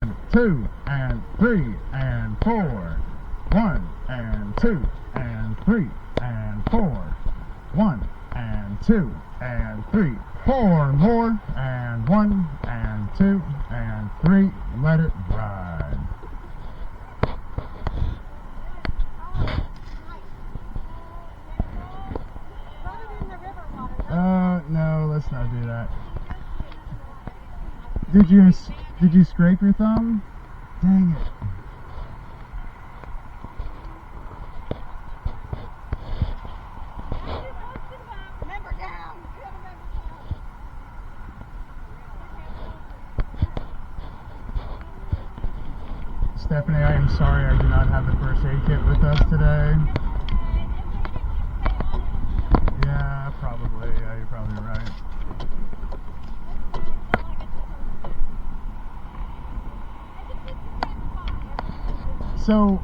2 and 3 and 4. 1 and 2 and 3 and 4. 1 and 2 and 3. 4 more and 1 and 2 and 3. Let it ride. No, let's not do that. Did you scrape your thumb? Dang it. Stephanie, I am sorry I do not have the first aid kit with us today. Yeah, probably. Yeah, you're probably right. So,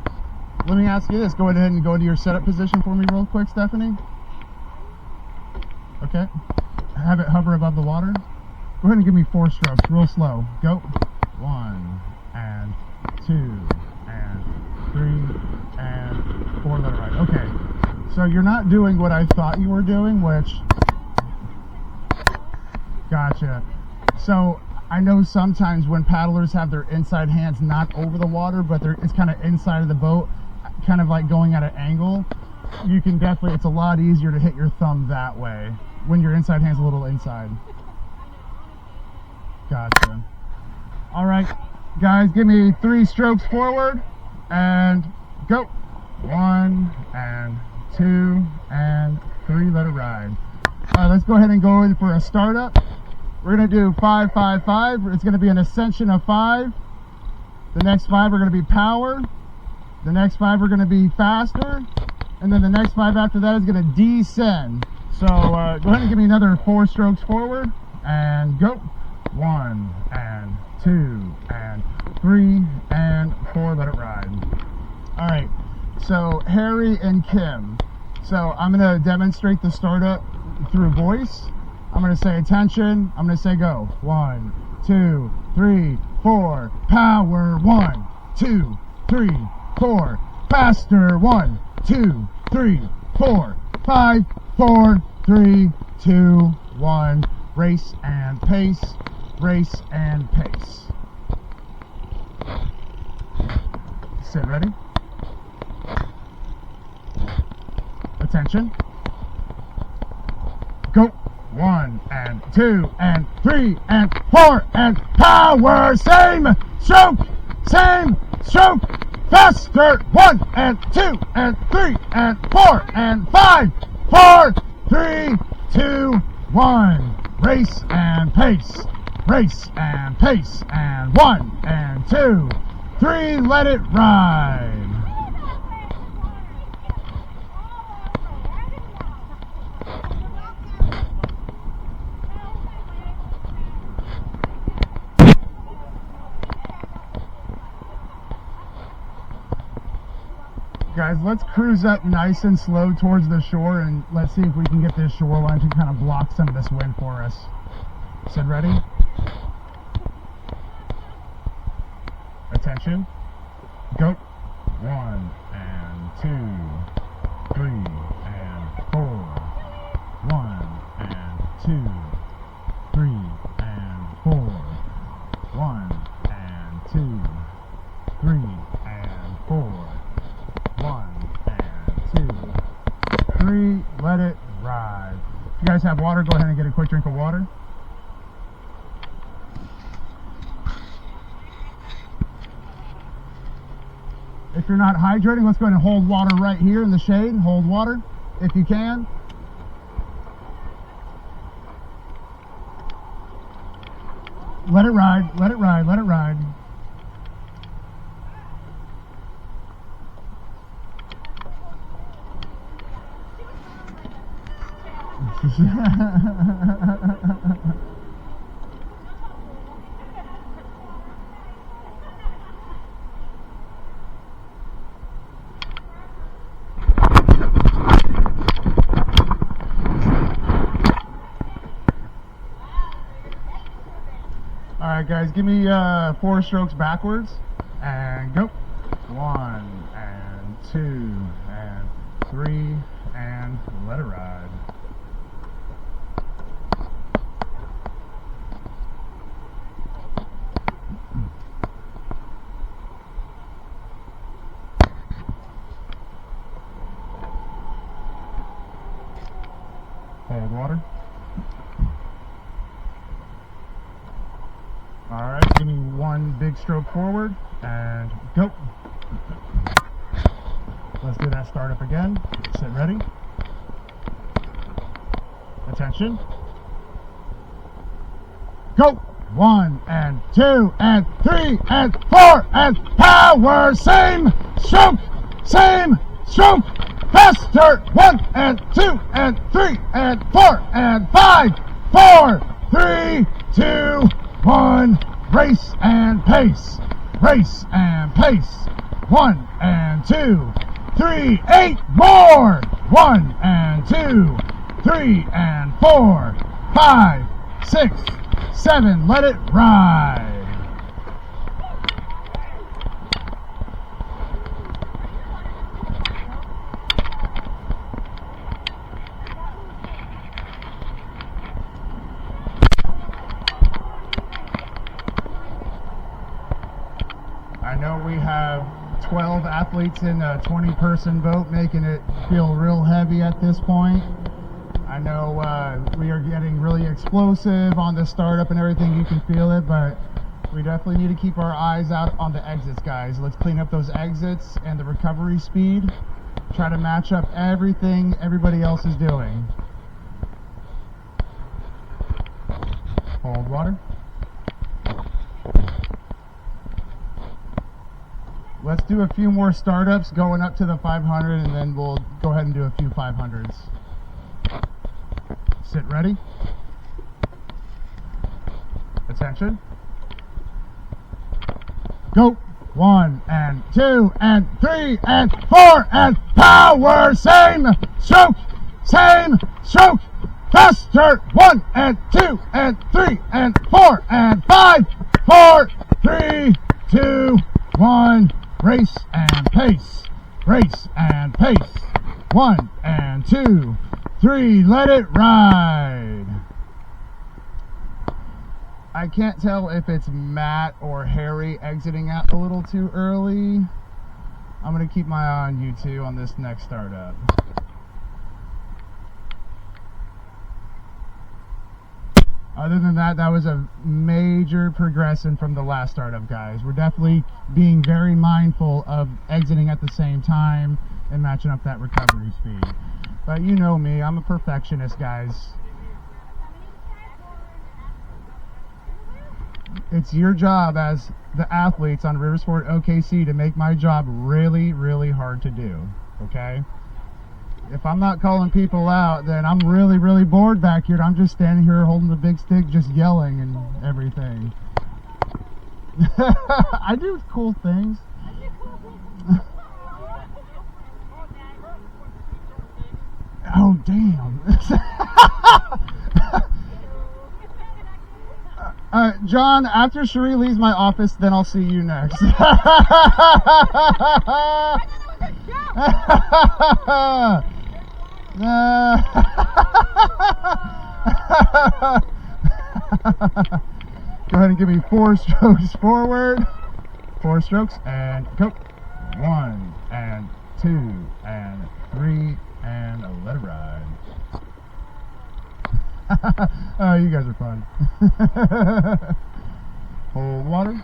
let me ask you this. Go ahead and go into your setup position for me real quick, Stephanie. Okay. Have it hover above the water. Go ahead and give me 4 strokes, real slow. Go. 1 and 2 and 3 and 4. Let it ride. Okay. So you're not doing what I thought you were doing, which... Gotcha. So I know sometimes when paddlers have their inside hands not over the water, but it's kind of inside of the boat, kind of like going at an angle, you can definitely, it's a lot easier to hit your thumb that way when your inside hand's a little inside. Gotcha. All right, guys, give me 3 strokes forward and go. 1 and 2 and 3. Let it ride. All right, let's go ahead and go in for a startup. We're going to do 5, 5, 5. It's going to be an ascension of 5. The next 5 are going to be power. The next 5 are going to be faster. And then the next 5 after that is going to descend. So go ahead and give me another 4 strokes forward. And go. 1 and 2 and 3 and 4. Let it ride. All right. So Harry and Kim. So I'm going to demonstrate the startup through voice. I'm going to say attention. I'm going to say go. 1, 2, 3, 4. Power. 1, 2, 3, 4. Faster. 1, 2, 3, 4. 5, 4, 3, 2, 1. Race and pace. Race and pace. Sit ready. Attention. Go. 1 and 2 and 3 and 4 and power. Same stroke. Same stroke. Faster. 1 and 2 and 3 and 4 and 5. 4, 3, 2, 1. Race and pace. Race and pace. And 1 and 2, 3. Let it ride. Guys, let's cruise up nice and slow towards the shore and let's see if we can get this shoreline to kind of block some of this wind for us. Sid, ready? Attention. Go. 1 and 2, 3 and 4. 1 and 2, 3 and 4. 1 and 2, 3 and 4. 1 and 2, 3. Let it ride. If you guys have water, go ahead and get a quick drink of water. If you're not hydrating, let's go ahead and hold water right here in the shade. Hold water if you can. Let it ride, let it ride, let it ride. Alright Alright guys, give me 4 strokes backwards and go. 1 and 2 and 3 and let it ride. Hold water. Alright, give me 1 big stroke forward and go. Let's do that startup again. Sit ready. Attention. Go. 1 and 2 and 3 and 4 and power. Same stroke. Same stroke. Faster. 1 and 2 and 3 and 4 and 5. 4, 3, 2, 1. Race and pace. Race and pace. 1 and 2, 3, 8 more. 1 and 2, 3 and 4, 5, 6, 7. Let it ride. I know we have 12 athletes in a 20-person boat, making it feel real heavy at this point. I know we are getting really explosive on the startup and everything. You can feel it, but we definitely need to keep our eyes out on the exits, guys. Let's clean up those exits and the recovery speed. Try to match up everything everybody else is doing. Hold water. Let's do a few more startups going up to the 500, and then we'll go ahead and do a few 500s. Sit ready. Attention. Go. 1 and 2 and 3 and 4 and power. Same stroke. Same stroke. Faster. 1 and 2 and 3 and 4 and 5. 4, 3, 2, 1. Race and pace. Race and pace. 1 and 2, 3. Let it ride. I can't tell if it's Matt or Harry exiting out a little too early. I'm going to keep my eye on you two on this next startup. Other than that, that was a major progression from the last startup, guys. We're definitely being very mindful of exiting at the same time and matching up that recovery speed. But you know me, I'm a perfectionist, guys. It's your job as the athletes on Riversport OKC to make my job really, really hard to do, okay? If I'm not calling people out, then I'm really, really bored back here. I'm just standing here holding the big stick, just yelling and everything. I do cool things. Oh, damn. John, after Cherie leaves my office, then I'll see you next. Go ahead and give me 4 strokes forward. 4 strokes and go. 1 and 2 and 3 and let it ride. Oh, you guys are fun. Hold water.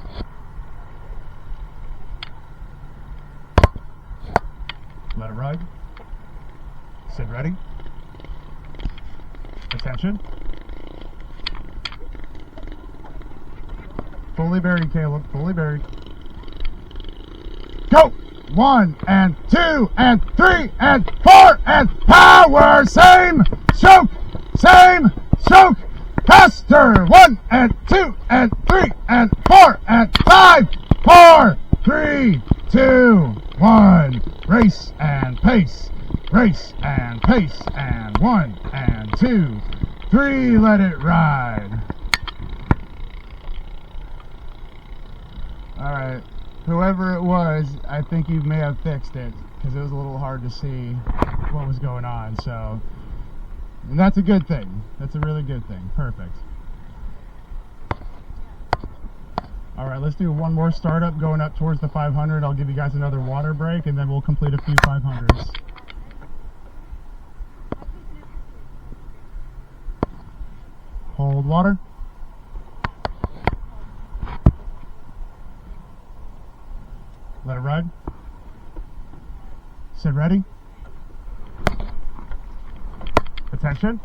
Let it ride. Sit ready. Attention. Fully buried, Caleb. Fully buried. Go! 1 and 2 and 3 and 4 and power. Same stroke. Same stroke. Faster. 1 and 2 and 3 and 4 and 5. 4, 3, 2, 1. Race and pace. Race and pace. And 1 and 2, 3. Let it ride. Alright, whoever it was, I think you may have fixed it, because it was a little hard to see what was going on, so, and that's a good thing. That's a really good thing. Perfect. Alright, let's do one more startup going up towards the 500. I'll give you guys another water break, and then we'll complete a few 500s. Hold water. Let it ride. Sit ready. Attention.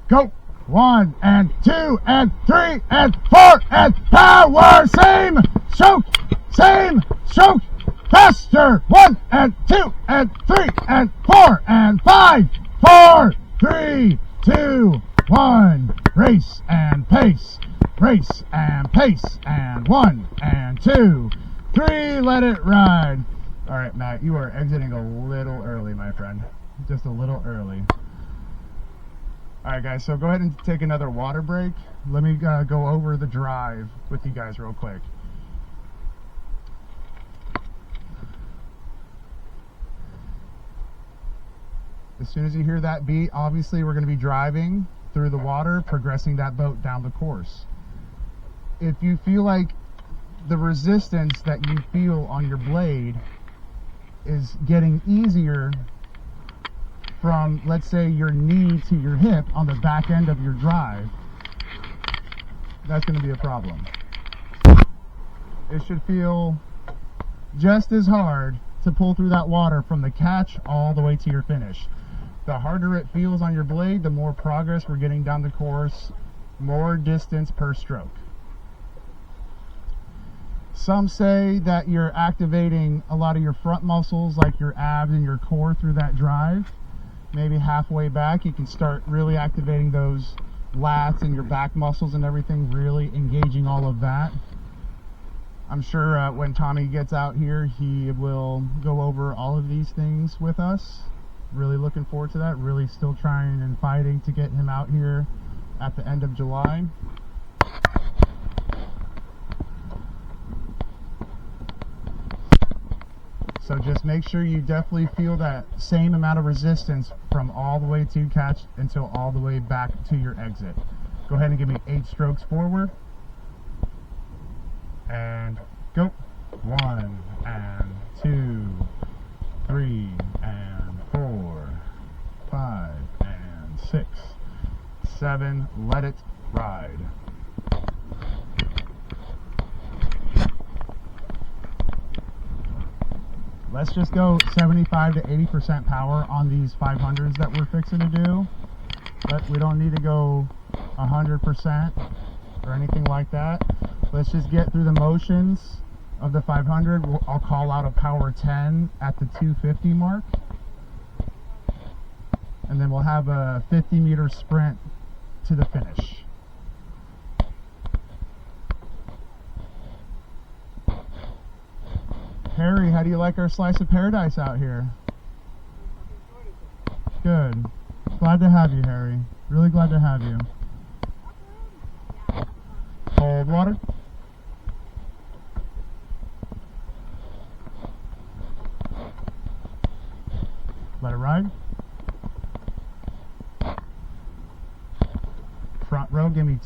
Go. 1 and 2 and 3 and 4 and power. Same stroke. Same stroke. Faster. 1 and 2 and 3 and 4 and 5. 4, 3, 2, 1. Race and pace. Race and pace. And 1 and 2, 3. Let it ride. All right, Matt, you are exiting a little early, my friend. Just a little early. All right, guys, so go ahead and take another water break. Let me go over the drive with you guys real quick. As soon as you hear that beat, obviously we're going to be driving through the water, progressing that boat down the course. If you feel like the resistance that you feel on your blade is getting easier from, let's say, your knee to your hip on the back end of your drive, that's going to be a problem. It should feel just as hard to pull through that water from the catch all the way to your finish. The harder it feels on your blade, the more progress we're getting down the course, more distance per stroke. Some say that you're activating a lot of your front muscles, like your abs and your core, through that drive. Maybe halfway back, you can start really activating those lats and your back muscles and everything, really engaging all of that. I'm sure when Tommy gets out here, he will go over all of these things with us. Really looking forward to that. Really still trying and fighting to get him out here at the end of July. So just make sure you definitely feel that same amount of resistance from all the way to catch until all the way back to your exit. Go ahead and give me 8 strokes forward. And go. 1 and 2, 3 and 4, 5 and 6, 7. Let it ride. Let's just go 75 to 80% power on these 500s that we're fixing to do. But we don't need to go 100% or anything like that. Let's just get through the motions of the 500. I'll call out a power 10 at the 250 mark. And then we'll have a 50-meter sprint to the finish. Harry, how do you like our slice of paradise out here? Good. Glad to have you, Harry. Really glad to have you. Hold water.